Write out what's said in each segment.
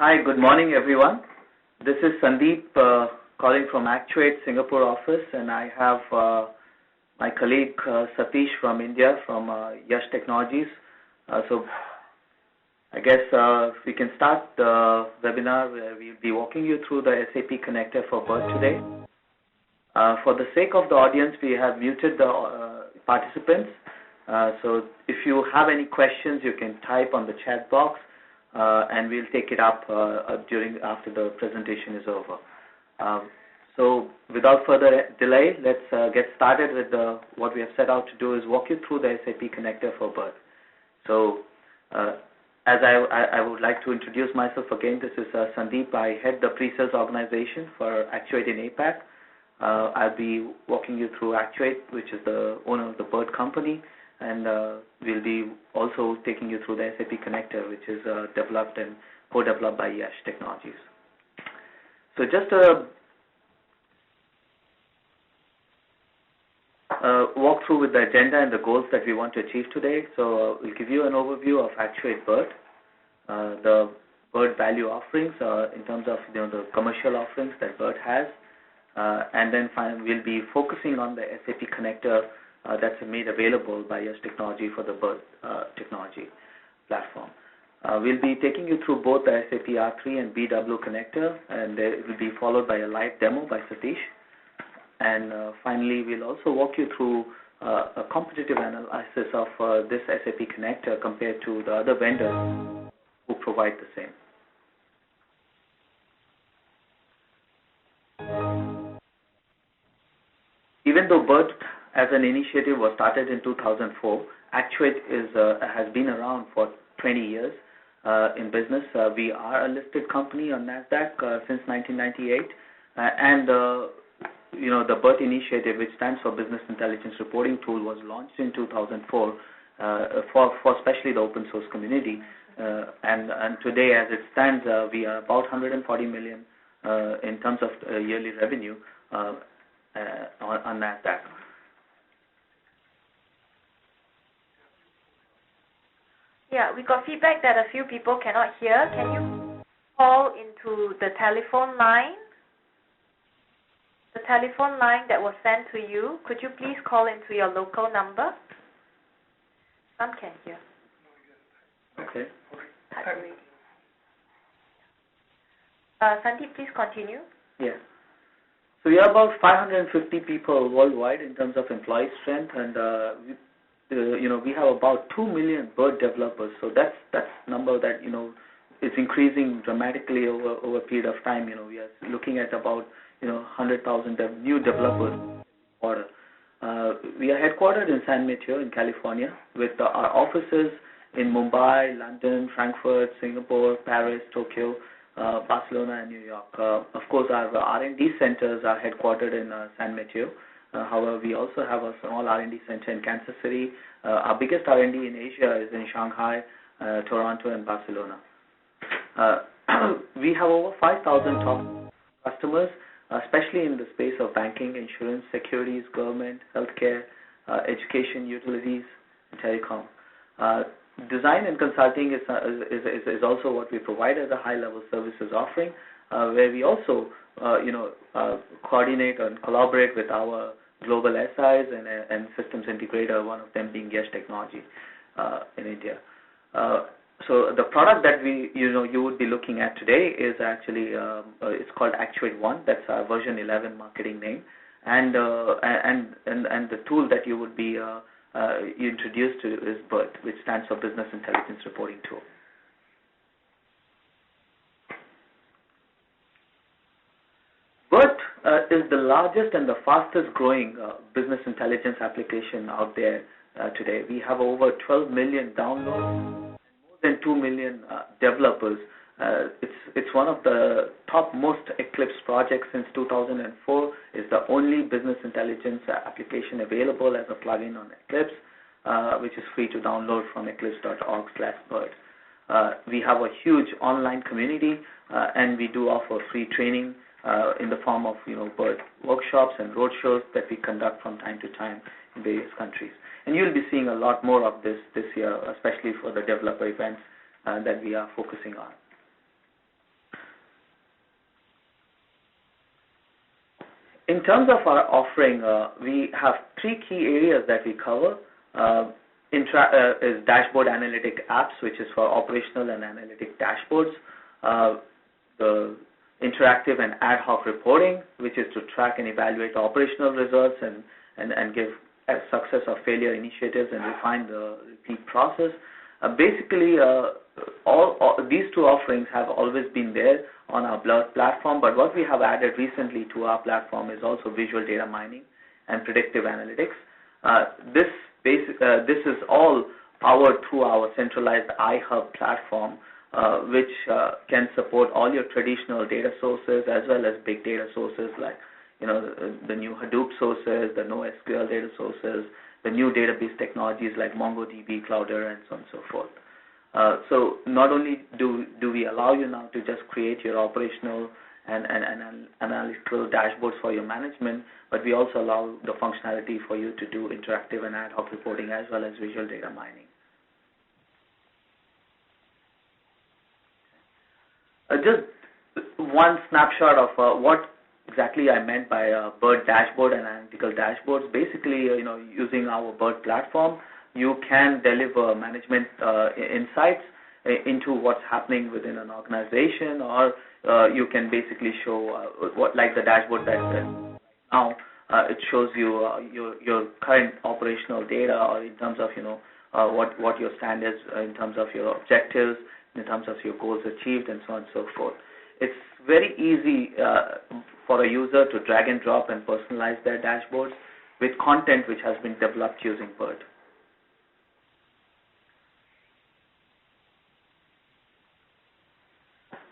Hi, good morning, everyone. This is Sandeep calling from Actuate Singapore office, and I have my colleague Satish from India from YASH Technologies. So I guess we can start the webinar where we'll be walking you through the SAP Connector for BIRT today. For the sake of the audience, we have muted the participants. So if you have any questions, you can type on the chat box. And we'll take it up after the presentation is over. So without further delay, let's get started with what we have set out to do is walk you through the SAP Connector for BIRT. So as I would like to introduce myself again, this is Sandeep. I head the pre-sales organization for Actuate in APAC. I'll be walking you through Actuate, which is the owner of the BIRT company. And we'll be also taking you through the SAP Connector, which is developed and co-developed by YASH Technologies. So just a walk through with the agenda and the goals that we want to achieve today. So we'll give you an overview of Actuate BIRT, the BIRT value offerings in terms of the commercial offerings that BIRT has, and then we'll be focusing on the SAP Connector that's made available by YASH Technology for the BIRT technology platform. We'll be taking you through both the SAP R3 and BW connector, and it will be followed by a live demo by Satish. And finally, we'll also walk you through a competitive analysis of this SAP connector compared to the other vendors who provide the same. Even though BIRT as an initiative was started in 2004, Actuate has been around for 20 years in business. We are a listed company on NASDAQ since 1998, and the BIRT initiative, which stands for Business Intelligence Reporting Tool, was launched in 2004 for especially the open source community. And today, as it stands, we are about 140 million in terms of yearly revenue on NASDAQ. Yeah, we got feedback that a few people cannot hear. Can you call into the telephone line? The telephone line that was sent to you, could you please call into your local number? Some can hear. Okay. Sandeep, please continue. Yeah. So we are about 550 people worldwide in terms of employee strength, and we have about 2 million BIRT developers. So that's a number that is increasing dramatically over a period of time. We are looking at about 100,000 new developers order. We are headquartered in San Mateo in California, with our offices in Mumbai, London, Frankfurt, Singapore, Paris, Tokyo, Barcelona, and New York. Of course, our R&D centers are headquartered in San Mateo. However, we also have a small R&D center in Kansas City. Our biggest R&D in Asia is in Shanghai, Toronto, and Barcelona. We have over 5,000 top customers, especially in the space of banking, insurance, securities, government, healthcare, education, utilities, and telecom. Design and consulting is also what we provide as a high-level services offering, where we also coordinate and collaborate with our global SIs and systems integrator, one of them being YASH Technology in India. So the product that you would be looking at today is actually it's called Actuate One. That's our version 11 marketing name, and the tool that you would be introduced to is BIRT, which stands for Business Intelligence Reporting Tool. BIRT is the largest and the fastest growing business intelligence application out there today. We have over 12 million downloads, more than 2 million developers. It's one of the top most Eclipse projects since 2004. It's the only business intelligence application available as a plugin on Eclipse, which is free to download from eclipse.org/BIRT. We have a huge online community, and we do offer free training in the form of BIRT workshops and roadshows that we conduct from time to time in various countries. And you'll be seeing a lot more of this year, especially for the developer events that we are focusing on. In terms of our offering, we have three key areas that we cover. Is dashboard analytic apps, which is for operational and analytic dashboards. The interactive and ad hoc reporting, which is to track and evaluate operational results and give success or failure initiatives and refine the repeat process. Basically, all these two offerings have always been there on our BIRT platform, but what we have added recently to our platform is also visual data mining and predictive analytics. This is all powered through our centralized iHub platform, which can support all your traditional data sources as well as big data sources like the new Hadoop sources, the NoSQL data sources, the new database technologies like MongoDB, Cloudera, and so on and so forth. So not only do we allow you now to just create your operational and analytical dashboards for your management, but we also allow the functionality for you to do interactive and ad hoc reporting as well as visual data mining. Just one snapshot of what exactly I meant by BIRT dashboard and analytical dashboards. Basically, using our BIRT platform, you can deliver management insights into what's happening within an organization, or you can basically show like the dashboard that now it shows you your current operational data, or in terms of what your stand is in terms of your objectives, in terms of your goals achieved, and so on and so forth. It's very easy for a user to drag and drop and personalize their dashboards with content which has been developed using BIRT.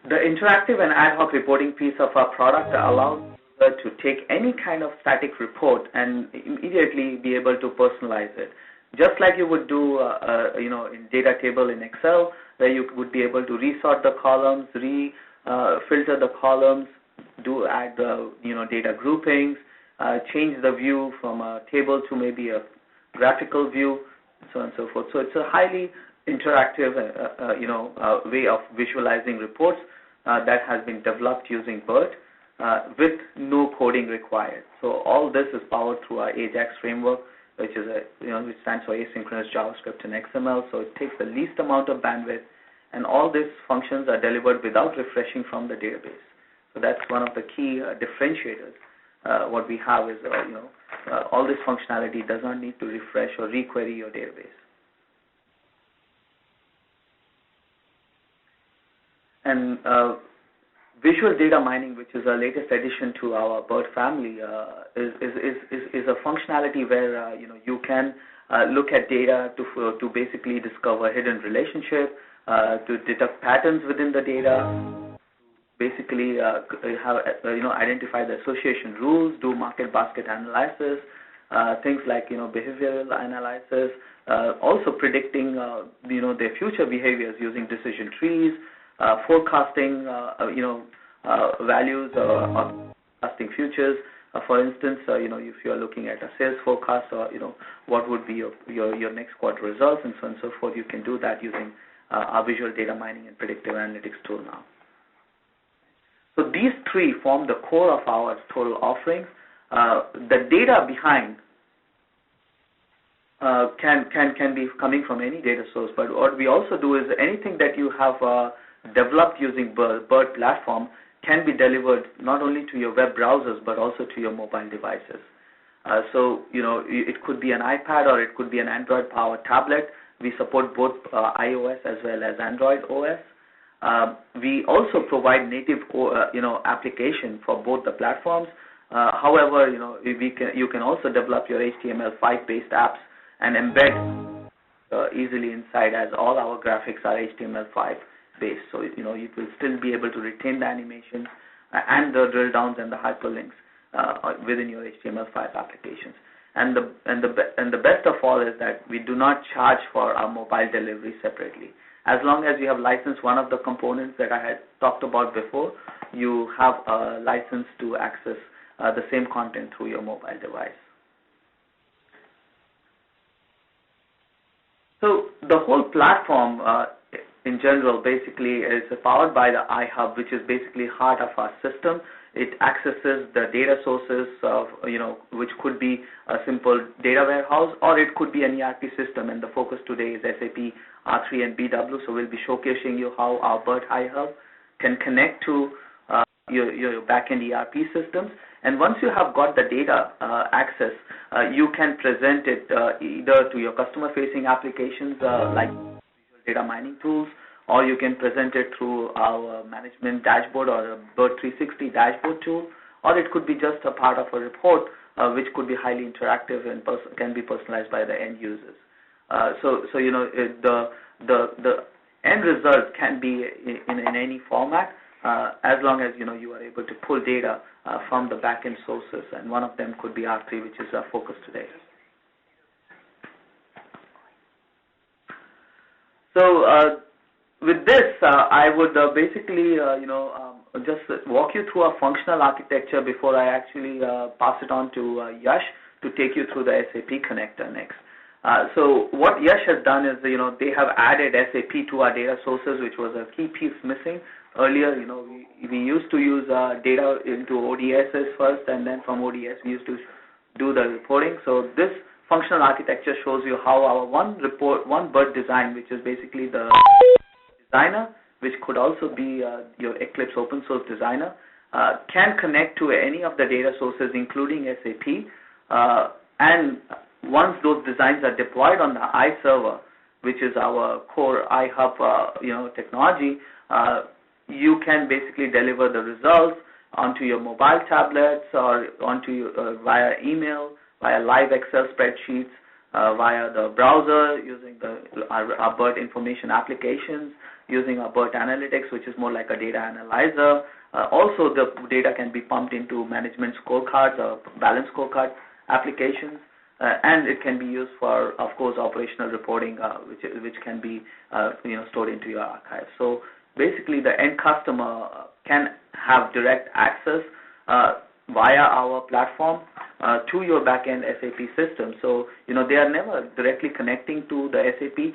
The interactive and ad hoc reporting piece of our product allows the user to take any kind of static report and immediately be able to personalize it. Just like you would do, in data table in Excel, where you would be able to resort the columns, filter the columns, add the data groupings, change the view from a table to maybe a graphical view, so on and so forth. So it's a highly interactive, way of visualizing reports that has been developed using BIRT with no coding required. So all this is powered through our AJAX framework, which is which stands for asynchronous JavaScript and XML. So it takes the least amount of bandwidth, and all these functions are delivered without refreshing from the database. So that's one of the key differentiators. What we have is, all this functionality does not need to refresh or requery your database. And visual data mining, which is our latest addition to our BIRT family, is a functionality where you can look at data to basically discover hidden relationship, to detect patterns within the data, basically identify the association rules, do market basket analysis, things like behavioral analysis, also predicting their future behaviors using decision trees, forecasting values or forecasting futures. For instance, if you are looking at a sales forecast, or what would be your next quarter results, and so on and so forth, you can do that using our visual data mining and predictive analytics tool now. So these three form the core of our total offerings. The data behind can be coming from any data source, but what we also do is anything that you have developed using BIRT platform can be delivered not only to your web browsers but also to your mobile devices. So it could be an iPad or it could be an Android-powered tablet. We support both iOS as well as Android OS. We also provide native application for both the platforms. However, you can also develop your HTML5 based apps and embed easily inside, as all our graphics are HTML5 based. So you will still be able to retain the animations and the drill downs and the hyperlinks within your HTML5 applications. And the best of all is that we do not charge for our mobile delivery separately. As long as you have licensed one of the components that I had talked about before, you have a license to access the same content through your mobile device. So the whole platform in general basically is powered by the iHub, which is basically heart of our system. it accesses the data sources of, which could be a simple data warehouse, or it could be an ERP system. And the focus today is SAP R3 and BW. So we'll be showcasing you how our BIRT iHub can connect to your backend ERP systems. And once you have got the data access, you can present it either to your customer-facing applications like data mining tools, or you can present it through our management dashboard or a BIRT 360 dashboard tool, or it could be just a part of a report which could be highly interactive and can be personalized by the end users. The end result can be in any format, as long as you are able to pull data from the backend sources, and one of them could be R3, which is our focus today. So with this, I would basically just walk you through a functional architecture before I actually pass it on to YASH to take you through the SAP connector next. So what YASH has done is, they have added SAP to our data sources, which was a key piece missing. Earlier, we used to use data into ODSs first, and then from ODS we used to do the reporting. So this functional architecture shows you how our one BIRT design, which is basically the designer, which could also be your Eclipse open source designer, can connect to any of the data sources, including SAP. And once those designs are deployed on the iServer, which is our core iHub technology, you can basically deliver the results onto your mobile tablets or via email, via live Excel spreadsheets, via the browser, using our BIRT information applications, using our BIRT analytics, which is more like a data analyzer. Also, the data can be pumped into management scorecards or balance scorecard applications. And it can be used for, of course, operational reporting, which can be stored into your archive. So basically, the end customer can have direct access via our platform to your backend SAP system. So they are never directly connecting to the SAP.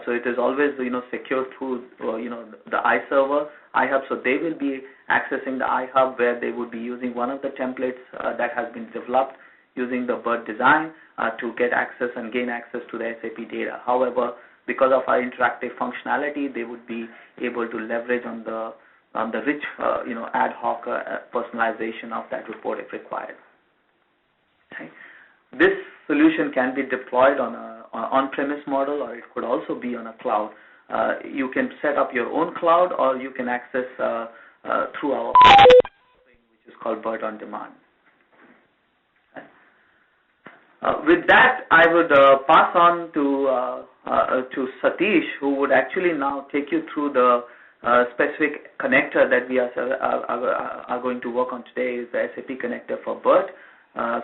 So it is always secured through the iServer, iHub. So they will be accessing the iHub, where they would be using one of the templates that has been developed using the BIRT design to get access and gain access to the SAP data. However, because of our interactive functionality, they would be able to leverage on the rich, ad hoc personalization of that report if required. Okay. This solution can be deployed on an on-premise model, or it could also be on a cloud. You can set up your own cloud, or you can access through our which is called BIRT on Demand. With that, I would pass on to Satish, who would actually now take you through the specific connector that we are going to work on today, is the SAP connector for BIRT.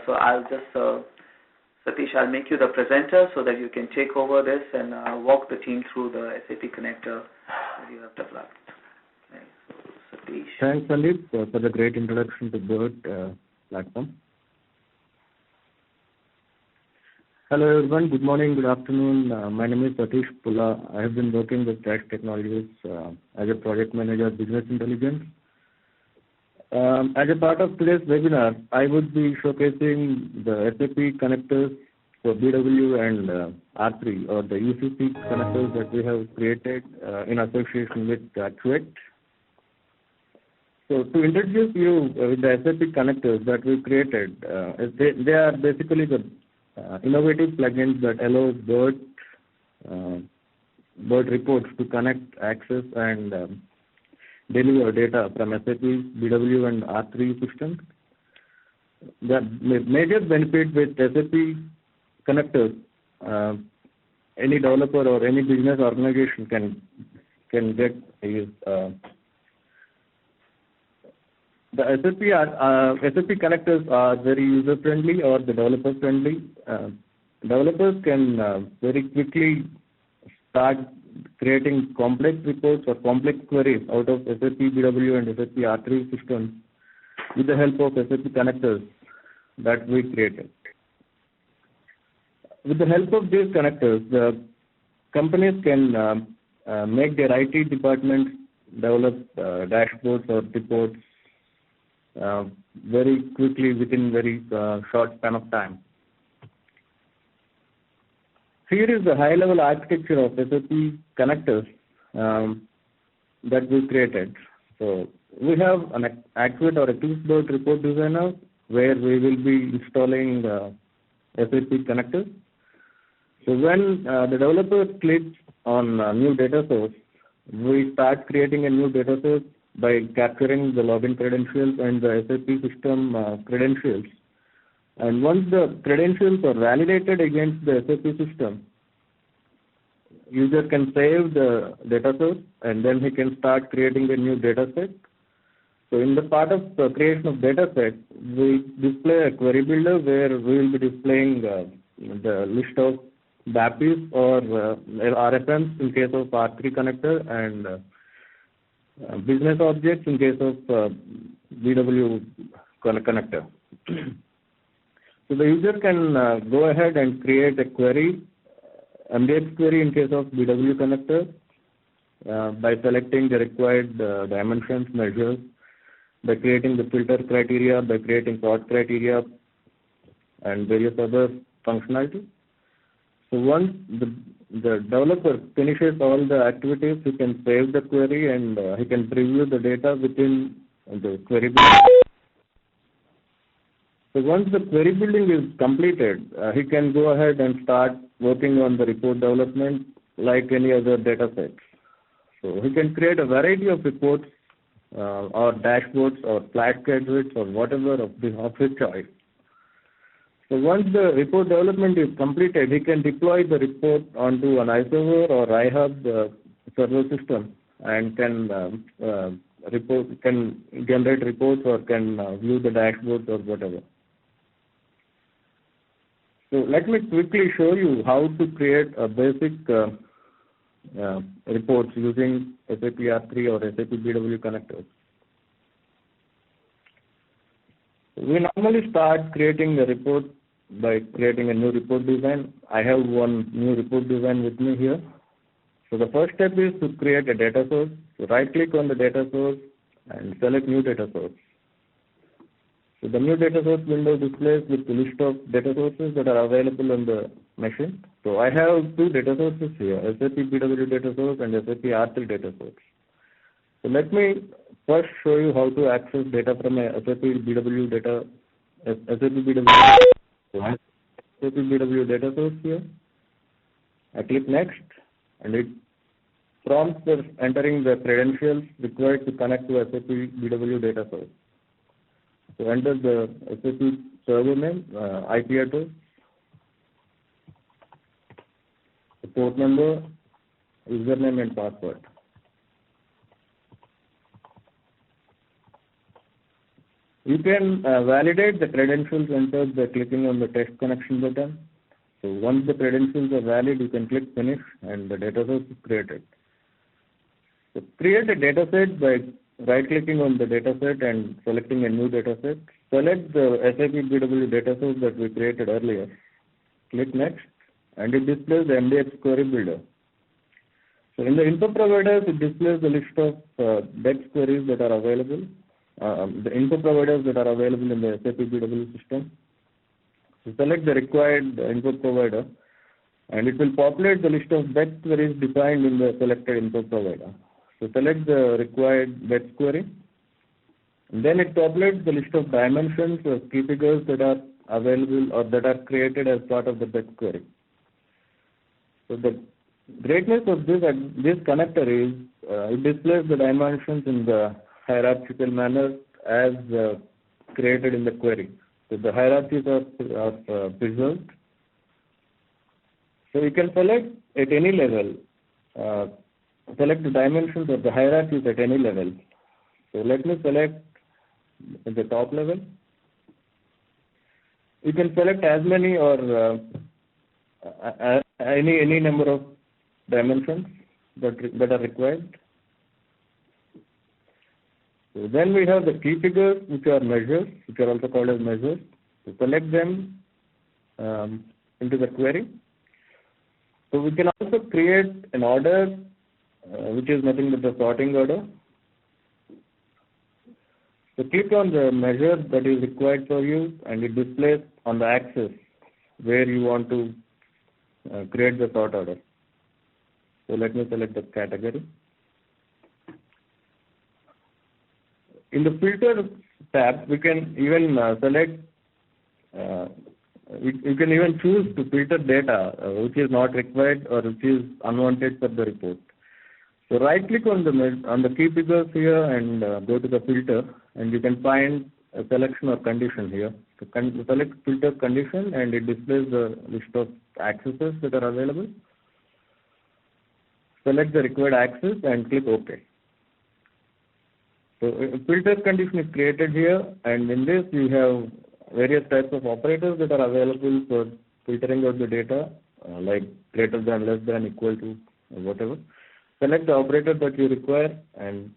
So I'll just, Satish, I'll make you the presenter so that you can take over this and walk the team through the SAP connector that you have developed. Okay, so Satish. Thanks, Sandeep, for the great introduction to BIRT platform. Hello everyone, good morning, good afternoon. My name is Satish Pulla. I have been working with YASH Technologies as a project manager business intelligence. As a part of today's webinar, I would be showcasing the SAP connectors for BW and R3, or the ECC connectors that we have created in association with Actuate. So to introduce you with the SAP connectors that we created, they are basically the innovative plugins that allow BIRT reports to connect, access, and deliver data from SAP, BW, and R3 systems. The major benefit with SAP connectors, any developer or any business organization can get is the SAP connectors are very user-friendly or the developer-friendly. Developers can very quickly start creating complex reports or complex queries out of SAP BW and SAP R3 systems with the help of SAP connectors that we created. With the help of these connectors, the companies can make their IT departments develop dashboards or reports very quickly within very short span of time. Here is the high-level architecture of SAP connectors that we created. So we have an Actuate or Eclipse BIRT report designer where we will be installing SAP connectors. So when the developer clicks on a new data source, we start creating a new data source by capturing the login credentials and the SAP system credentials. And once the credentials are validated against the SAP system, user can save the data source and then he can start creating a new data set. So in the part of the creation of data set, we display a query builder where we will be displaying the list of BAPIs or RFMs in case of R3 connector and business objects in case of BW connector. So the user can go ahead and create a query, MDX query in case of BW connector by selecting the required dimensions, measures, by creating the filter criteria, by creating sort criteria, and various other functionalities. So once the developer finishes all the activities, he can save the query and he can preview the data within the query building. So once the query building is completed, he can go ahead and start working on the report development like any other data sets. So he can create a variety of reports or dashboards or flat graduates or whatever of his choice. So once the report development is completed, he can deploy the report onto an iServer or iHub server system and can generate reports or can view the dashboards or whatever. So let me quickly show you how to create a basic reports using SAP R3 or SAP BW connectors. We normally start creating a report by creating a new report design. I have one new report design with me here. So the first step is to create a data source. So right click on the data source and select new data source. So the new data source window displays with the list of data sources that are available on the machine. So I have two data sources here, SAP BW data source and SAP R3 data source. So let me first show you how to access data from a SAP BW data source here. I click next and it prompts for entering the credentials required to connect to SAP BW data source. So enter the SAP server name, IP address, the port number, username and password. You can validate the credentials entered by clicking on the test connection button. So once the credentials are valid, you can click finish and the data source is created. So create a data set by right clicking on the data set and selecting a new data set. Select the SAP BW data source that we created earlier. Click next and it displays the MDX query builder. So in the info providers, it displays the list of DEX queries that are available. The info providers that are available in the SAP BW system. So select the required info provider and it will populate the list of DEX queries defined in the selected info provider. So select the required DEX query. And then it populates the list of dimensions or key figures that are available or that are created as part of the DEX query. So the greatness of this connector is it displays the dimensions in the hierarchical manner as created in the query. So the hierarchies are preserved. So you can select at any level, select the dimensions of the hierarchies at any level. So let me select at the top level. You can select as many or any number of dimensions that are required. So then we have the key figures, which are measures, which are also called as measures. So select them into the query. So we can also create an order, which is nothing but the sorting order. So click on the measure that is required for you, and it displays on the axis where you want to create the sort order. So let me select the category. In the filter tab, we can even select, you can even choose to filter data which is not required or which is unwanted for the report. So right click on the key figures here and go to the filter, and you can find a selection or condition here. So select filter condition, and it displays the list of axes that are available. Select the required axis and click OK. So a filter condition is created here, and in this you have various types of operators that are available for filtering out the data, like greater than, less than, equal to, or whatever. Select the operator that you require and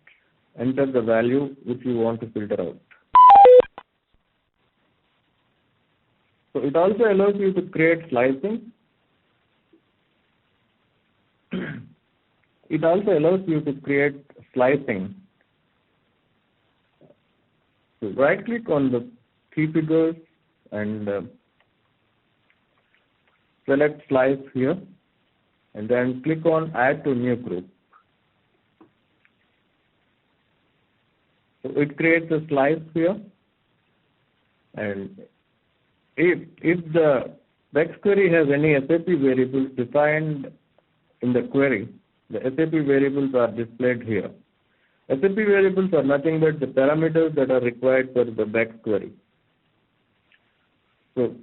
enter the value which you want to filter out. So it also allows you to create slicing. It also allows you to create slicing. So right click on the key figures and select slice here, and then click on add to new group. So it creates a slice here, and if the BEX query has any SAP variables defined in the query, the SAP variables are displayed here. SAP variables are nothing but the parameters that are required for the BEX query. So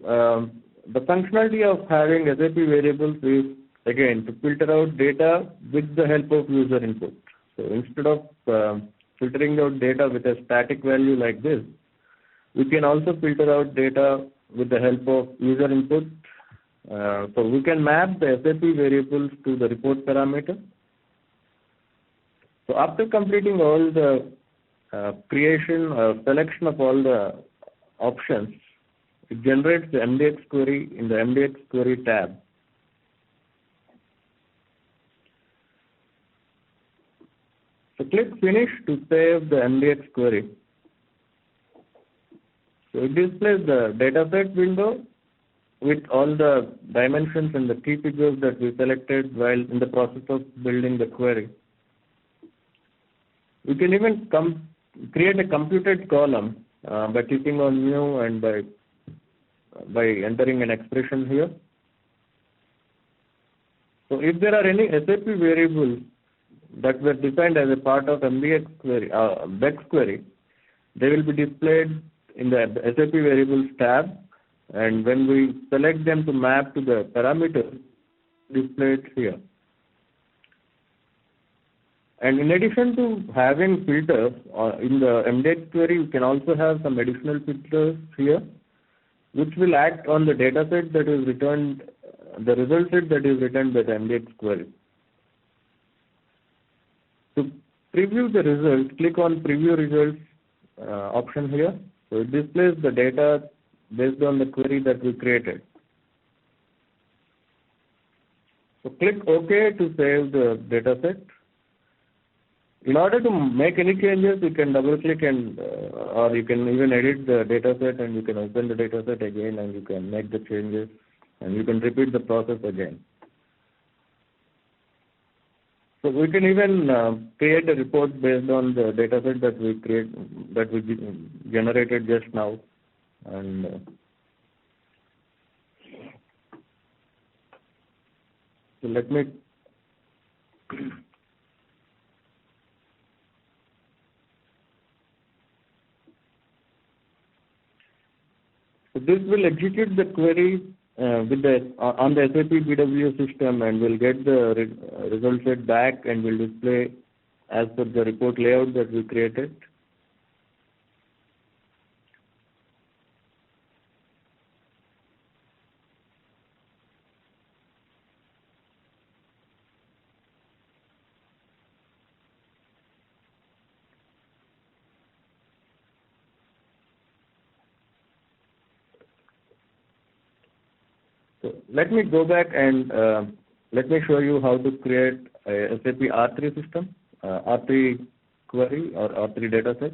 the functionality of having SAP variables is, again, to filter out data with the help of user input. So instead of filtering out data with a static value like this, we can also filter out data with the help of user input. So we can map the SAP variables to the report parameter. So after completing all the creation or selection of all the options, it generates the MDX query in the MDX query tab. So click Finish to save the MDX query. So it displays the dataset window with all the dimensions and the key figures that we selected while in the process of building the query. We can even create a computed column by clicking on New and by entering an expression here. So if there are any SAP variables that were defined as a part of MDX query, BEX query, they will be displayed in the SAP variables tab, and when we select them to map to the parameters, displayed here. And in addition to having filters in the MDX query, you can also have some additional filters here, which will act on the data set that is returned, the result set that is returned by the MDX query. To preview the results, click on Preview Results option here. So it displays the data based on the query that we created. So click OK to save the data set. In order to make any changes, you can double click and or you can even edit the data set, and you can open the data set again and you can make the changes, and you can repeat the process again. So we can even create a report based on the data set that we generated just now. And so let me so this will execute the query on the SAP BW system, and we'll get the result set back and will display as per the report layout that we created. So let me go back and let me show you how to create a SAP R3 system, R3 query or R3 dataset.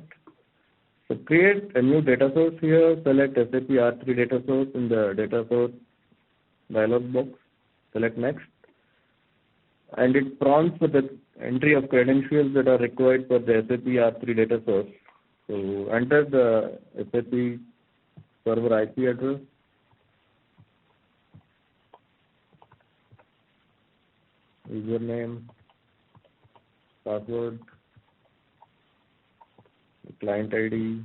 So create a new data source here, select SAP R3 data source in the data source dialog box, select next, and it prompts with the entry of credentials that are required for the SAP R3 data source. So enter the SAP server IP address, username, password, client ID,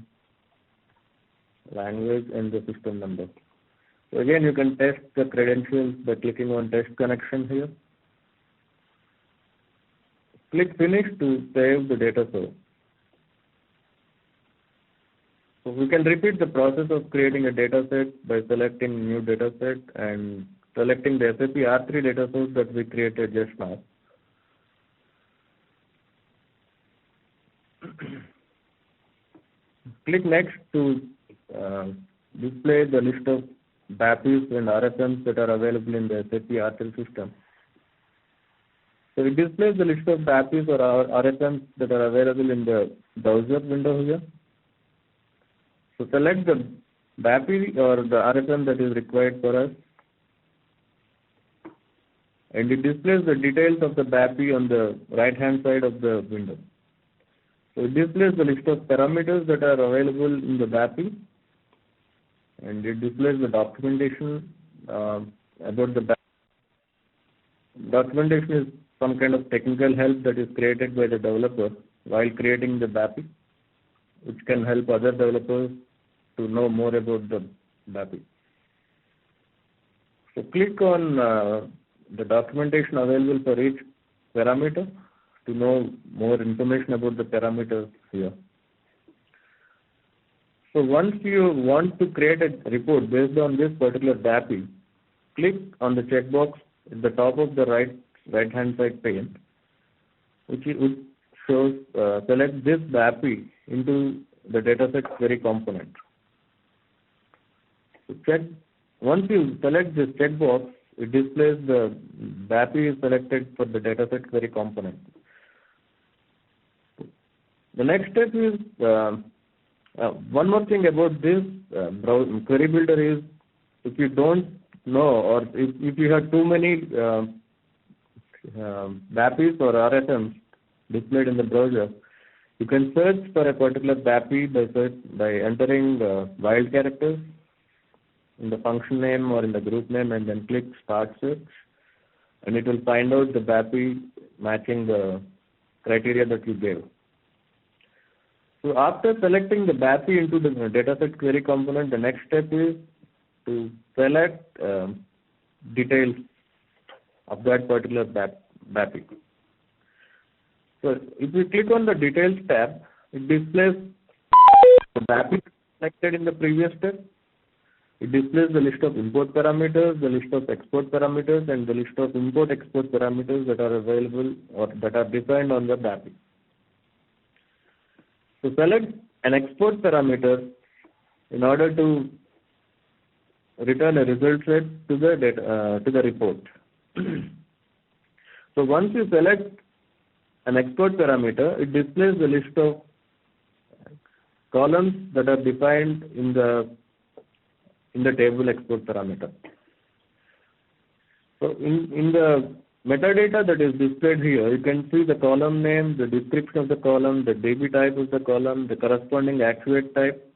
language, and the system number. So again, you can test the credentials by clicking on test connection here. Click finish to save the data source. So we can repeat the process of creating a data set by selecting new data set and selecting the SAP R3 data source that we created just now. Click next to display the list of BAPIs and RFMs that are available in the SAP R3 system. So it displays the list of BAPIs or RFMs that are available in the browser window here. So select the BAPI or the RFM that is required for us, and it displays the details of the BAPI on the right hand side of the window. So it displays the list of parameters that are available in the BAPI, and it displays the documentation about the BAPI. Documentation is some kind of technical help that is created by the developer while creating the BAPI, which can help other developers to know more about the BAPI. So click on the documentation available for each parameter to know more information about the parameters here. So once you want to create a report based on this particular BAPI, click on the checkbox at the top of the right hand side pane, which shows select this BAPI into the dataset query component. So once you select this checkbox, it displays the BAPI is selected for the dataset query component. The next step is one more thing about this query builder is, if you don't know, or if you have too many BAPIs or RFMs displayed in the browser, you can search for a particular BAPI by entering wild characters in the function name or in the group name, and then click Start Search, and it will find out the BAPI matching the criteria that you gave. So after selecting the BAPI into the dataset query component, the next step is to select details of that particular BAPI. So if you click on the Details tab, it displays the BAPI selected in the previous step. It displays the list of import parameters, the list of export parameters, and the list of import-export parameters that are available or that are defined on the BAPI. So select an export parameter in order to return a result set to the report. So once you select an export parameter, it displays the list of columns that are defined in the table export parameter. So in the metadata that is displayed here, you can see the column name, the description of the column, the DB type of the column, the corresponding Actuate type,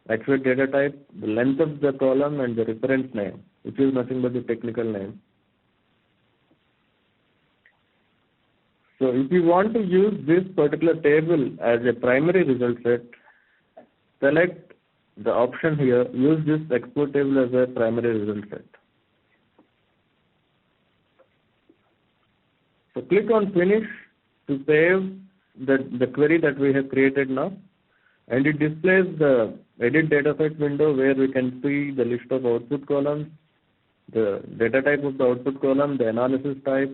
Actuate data type, the length of the column, and the reference name, which is nothing but the technical name. So if you want to use this particular table as a primary result set, select the option here, use this export table as a primary result set. So click on Finish to save the query that we have created now, and it displays the Edit Dataset window where we can see the list of output columns, the data type of the output column, the analysis type,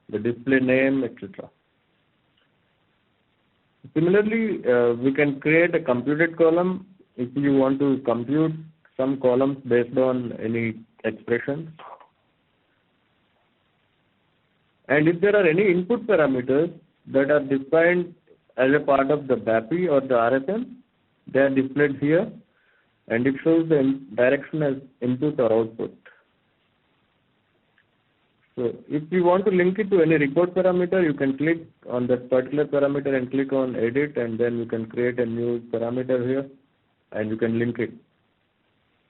the display name, etc. Similarly, we can create a computed column if you want to compute some columns based on any expressions. And if there are any input parameters that are defined as a part of the BAPI or the RSM. They are displayed here, and it shows the direction as input or output. So if you want to link it to any report parameter, you can click on that particular parameter and click on edit, and then you can create a new parameter here, and you can link it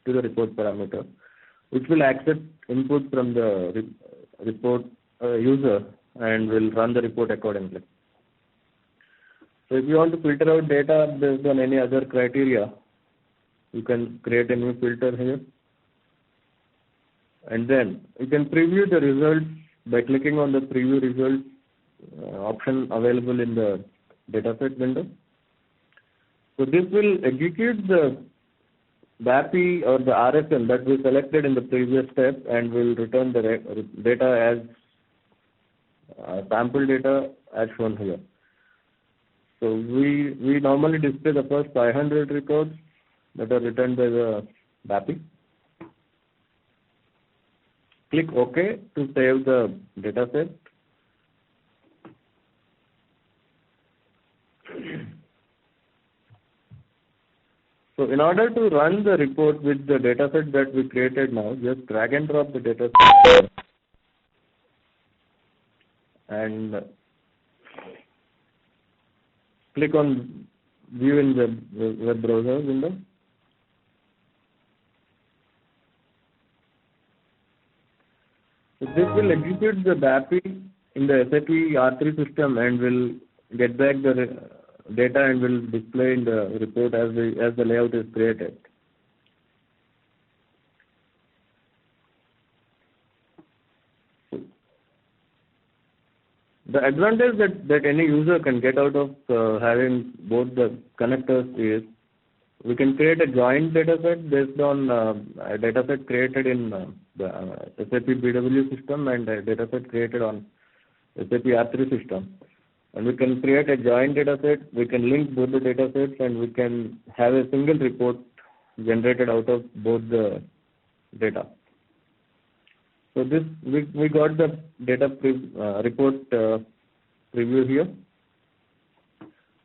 to the report parameter, which will accept input from the report user and will run the report accordingly. So if you want to filter out data based on any other criteria, you can create a new filter here. And then you can preview the results by clicking on the preview results option available in the dataset window. So this will execute the BAPI or the RSM that we selected in the previous step and will return the data as sample data as shown here. So we normally display the first 500 records that are returned by the BAPI. Click OK to save the dataset. So in order to run the report with the dataset that we created now, just drag and drop the dataset and click on View in the web browser window. So this will execute the BAPI in the SAP R3 system and will get back the data and will display in the report as the layout is created. The advantage that any user can get out of having both the connectors is we can create a joint dataset based on a dataset created in the SAP BW system and a dataset created on SAP R3 system. And we can create a joint dataset, we can link both the datasets, and we can have a single report generated out of both the data. So this we got the data report preview here.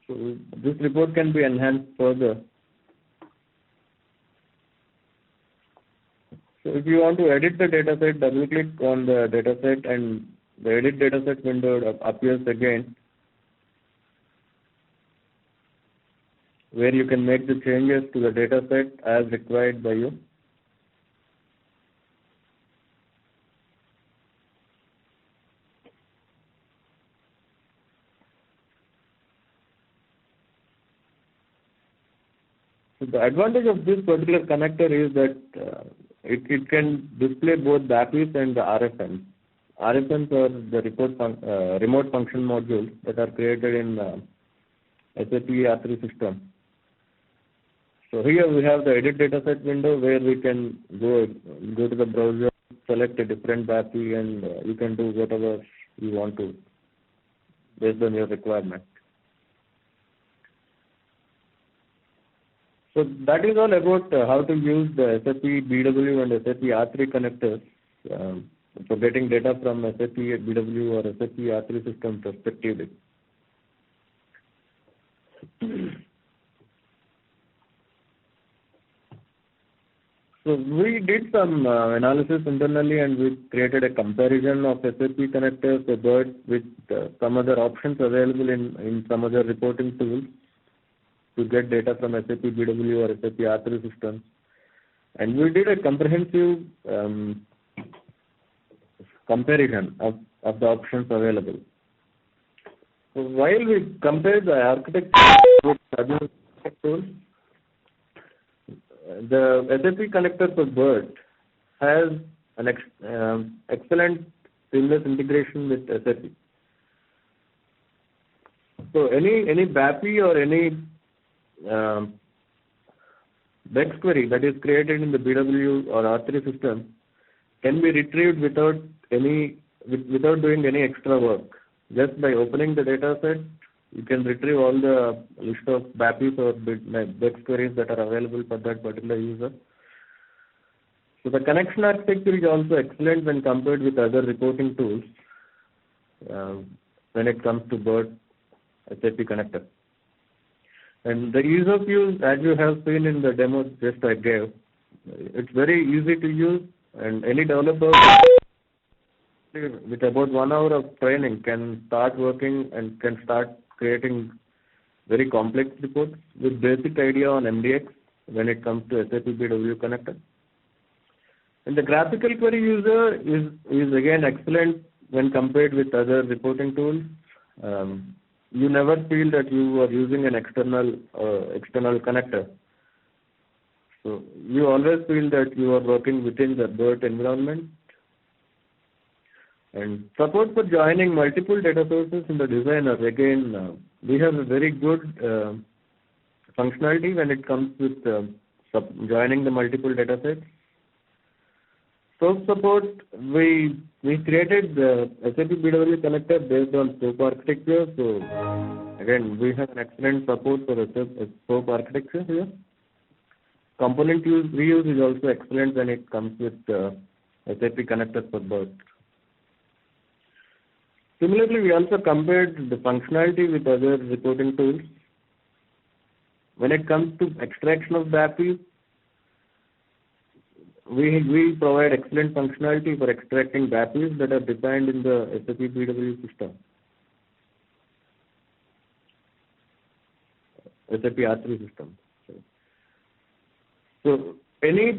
So this report can be enhanced further. So if you want to edit the dataset, double click on the dataset and the edit dataset window appears again, where you can make the changes to the dataset as required by you. So the advantage of this particular connector is that it can display both BAPIs and the RSMs. RSMs are the remote function modules that are created in SAP R3 system. So here we have the edit dataset window where we can go to the browser, select a different BAPI, and you can do whatever you want to based on your requirement. So that is all about how to use the SAP BW and SAP R3 connectors for getting data from SAP BW or SAP R3 system respectively. So we did some analysis internally and we created a comparison of SAP connectors, the BIRT, with some other options available in some other reporting tools to get data from SAP BW or SAP R3 systems. And we did a comprehensive comparison of the options available. So while we compare the architecture with other tools, the SAP connector for BIRT has an excellent seamless integration with SAP. So any BAPI or any BEX query that is created in the BW or R3 system can be retrieved without doing any extra work. Just by opening the data set, you can retrieve all the list of BAPIs or BEX queries that are available for that particular user. So the connection architecture is also excellent when compared with other reporting tools when it comes to BIRT SAP Connector. And the ease of use, as you have seen in the demo just I gave, it's very easy to use, and any developer with about 1 hour of training can start working and can start creating very complex reports with basic idea on MDX when it comes to SAP BW Connector. And the graphical query user is again excellent when compared with other reporting tools. You never feel that you are using an external connector. So you always feel that you are working within the BIRT environment. And support for joining multiple data sources in the designer, again, we have a very good functionality when it comes with joining the multiple data sets. SOAP support, we created the SAP BW connector based on SOAP architecture. So again, we have an excellent support for the SOAP architecture here. Component reuse is also excellent when it comes with SAP connector for BIRT. Similarly, we also compared the functionality with other reporting tools. When it comes to extraction of BAPIs, we provide excellent functionality for extracting BAPIs that are defined in the SAP BW system. SAP R3 system. So any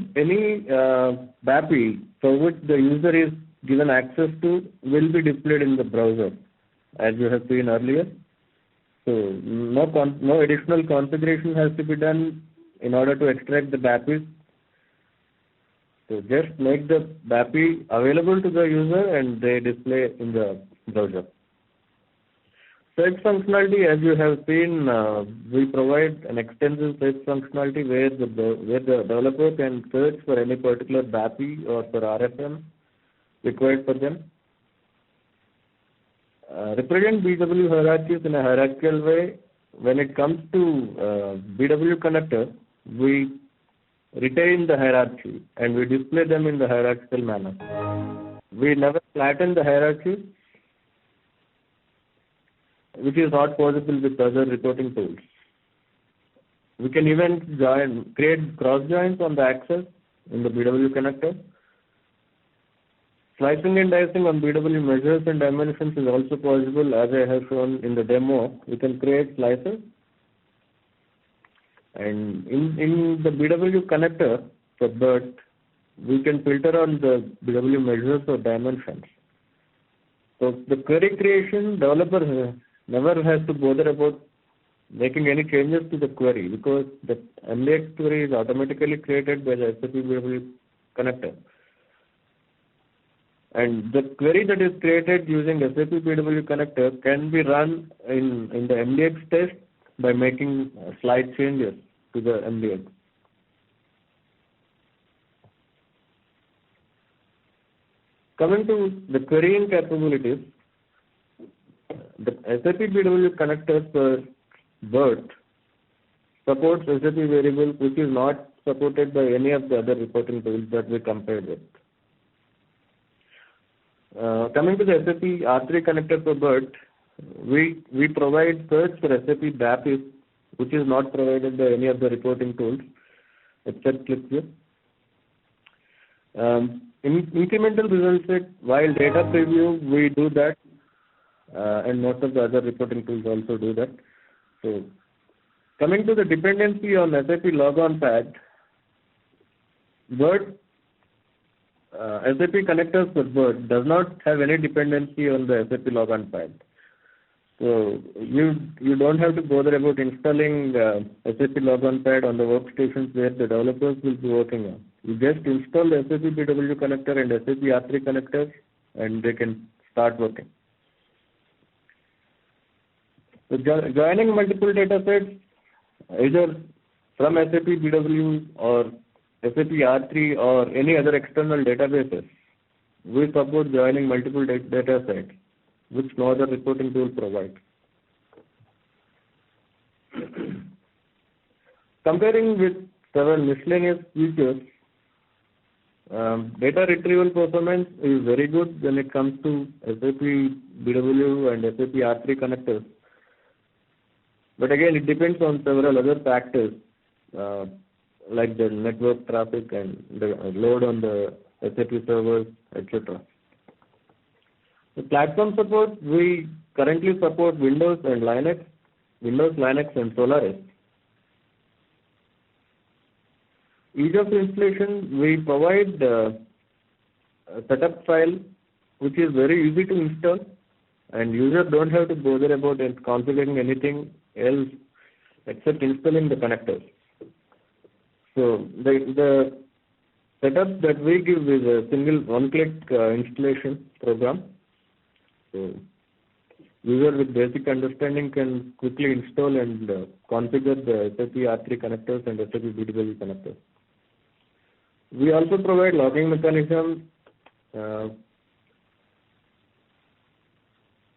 BAPI for which the user is given access to will be displayed in the browser, as you have seen earlier. So no additional configuration has to be done in order to extract the BAPIs. So just make the BAPI available to the user and they display in the browser. Search functionality, as you have seen, we provide an extensive search functionality where the developer can search for any particular BAPI or for RFM required for them. Represent BW hierarchies in a hierarchical way. When it comes to BW connector, we retain the hierarchy and we display them in the hierarchical manner. We never flatten the hierarchy, which is not possible with other reporting tools. We can even create cross joins on the axis in the BW connector. Slicing and dicing on BW measures and dimensions is also possible, as I have shown in the demo. We can create slices. And in the BW connector for BIRT, we can filter on the BW measures or dimensions. So the query creation, developer never has to bother about making any changes to the query because the MDX query is automatically created by the SAP BW connector. And the query that is created using SAP BW connector can be run in the MDX test by making slight changes to the MDX. Coming to the querying capabilities, the SAP BW connector for BIRT supports SAP variable, which is not supported by any of the other reporting tools that we compared with. Coming to the SAP R3 connector for BIRT, we provide search for SAP BAPIs, which is not provided by any of the reporting tools except Eclipse. Incremental result set, while data preview, we do that, and most of the other reporting tools also do that. So, coming to the dependency on SAP logon pad, BIRT SAP connectors for BIRT does not have any dependency on the SAP logon pad. So you don't have to bother about installing SAP logon pad on the workstations where the developers will be working on. You just install the SAP BW connector and SAP R3 connectors and they can start working. So joining multiple data sets, either from SAP BW or SAP R3 or any other external databases, we support joining multiple data sets, which no other reporting tool provides. Comparing with several miscellaneous features, data retrieval performance is very good when it comes to SAP BW and SAP R3 connectors. But again, it depends on several other factors, like the network traffic and the load on the SAP servers, etc. The platform support, we currently support Windows, Linux and Solaris. Ease of installation, we provide a setup file which is very easy to install, and users don't have to bother about configuring anything else except installing the connectors. So the setup that we give is a single one-click installation program. So user with basic understanding can quickly install and configure the SAP R3 connectors and SAP BW connectors. We also provide logging mechanism for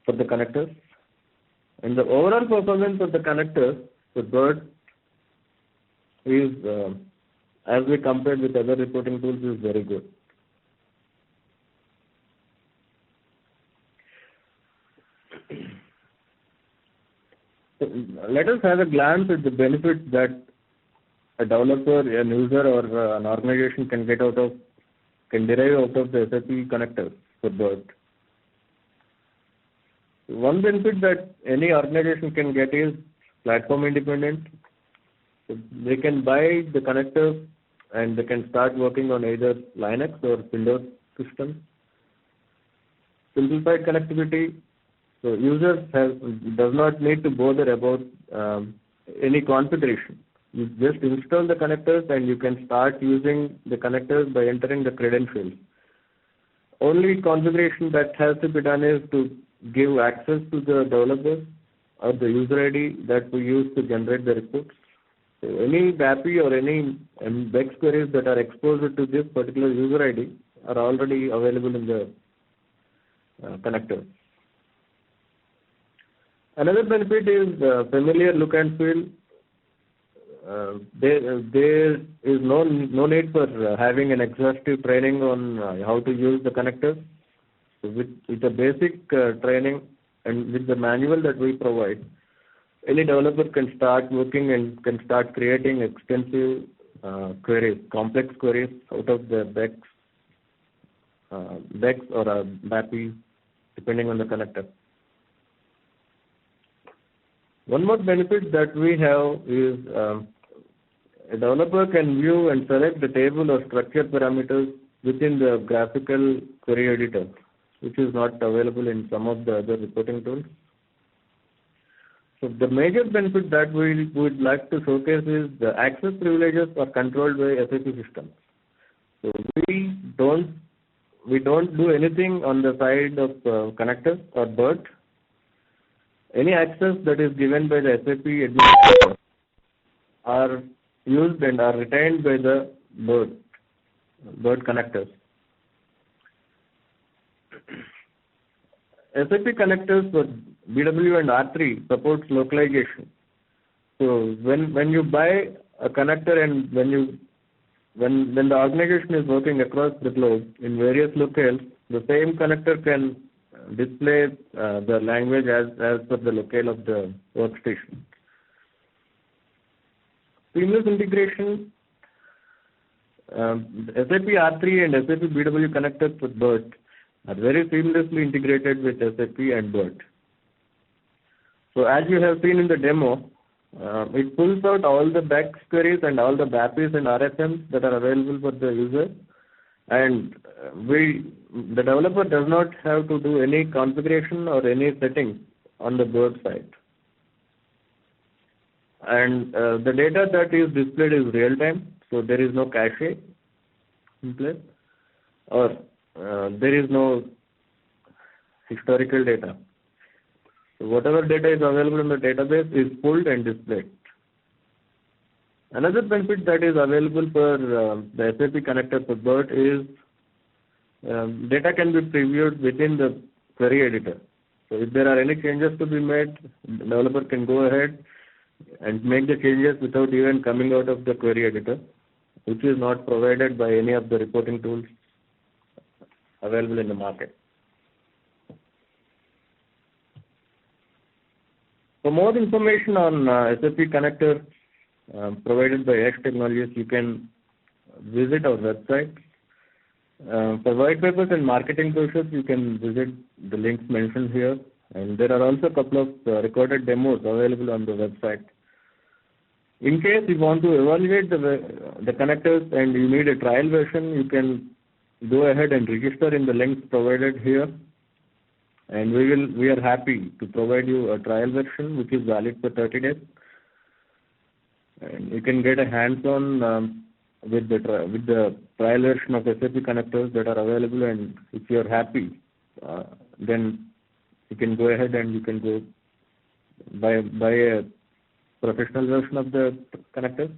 the connectors, and the overall performance of the connectors, the BIRT, is as we compared with other reporting tools, is very good. So let us have a glance at the benefits that a developer, a user, or an organization can derive out of the SAP connectors for BIRT. One benefit that any organization can get is platform independent. So they can buy the connectors and they can start working on either Linux or Windows systems. Simplified connectivity. So users does not need to bother about any configuration. You just install the connectors and you can start using the connectors by entering the credentials. Only configuration that has to be done is to give access to the developer or the user ID that we use to generate the reports. So any BAPI or any BEX queries that are exposed to this particular user ID are already available in the connector. Another benefit is familiar look and feel. There is no need for having an exhaustive training on how to use the connectors. So with a basic training and with the manual that we provide, any developer can start working and can start creating extensive queries, complex queries out of the BEX or a BAPI, depending on the connector. One more benefit that we have is a developer can view and select the table or structure parameters within the graphical query editor, which is not available in some of the other reporting tools. So the major benefit that we would like to showcase is the access privileges are controlled by SAP systems. So we don't do anything on the side of connectors or BIRT. Any access that is given by the SAP administrator are used and are retained by the BIRT connectors. SAP connectors for BW and R3 supports localization. So when you buy a connector and when the organization is working across the globe in various locales, the same connector can display the language as per the locale of the workstation. Seamless integration. SAP R3 and SAP BW connectors for BIRT are very seamlessly integrated with SAP and BIRT. So as you have seen in the demo, it pulls out all the BEX queries and all the BAPIs and RFMs that are available for the user, and the developer does not have to do any configuration or any settings on the BIRT side. And the data that is displayed is real time, so there is no cache in place, or there is no historical data. So whatever data is available in the database is pulled and displayed. Another benefit that is available for the SAP connector for BIRT is data can be previewed within the query editor. So if there are any changes to be made, the developer can go ahead and make the changes without even coming out of the query editor, which is not provided by any of the reporting tools available in the market. For more information on SAP Connector provided by YASH Technologies, you can visit our website. For white papers and marketing brochures, you can visit the links mentioned here. And there are also a couple of recorded demos available on the website. In case you want to evaluate the connectors and you need a trial version, you can go ahead and register in the links provided here. And we are happy to provide you a trial version which is valid for 30 days. And you can get a hands-on with the trial version of SAP connectors that are available, and if you are happy, then you can go ahead and you can go buy a professional version of the connector.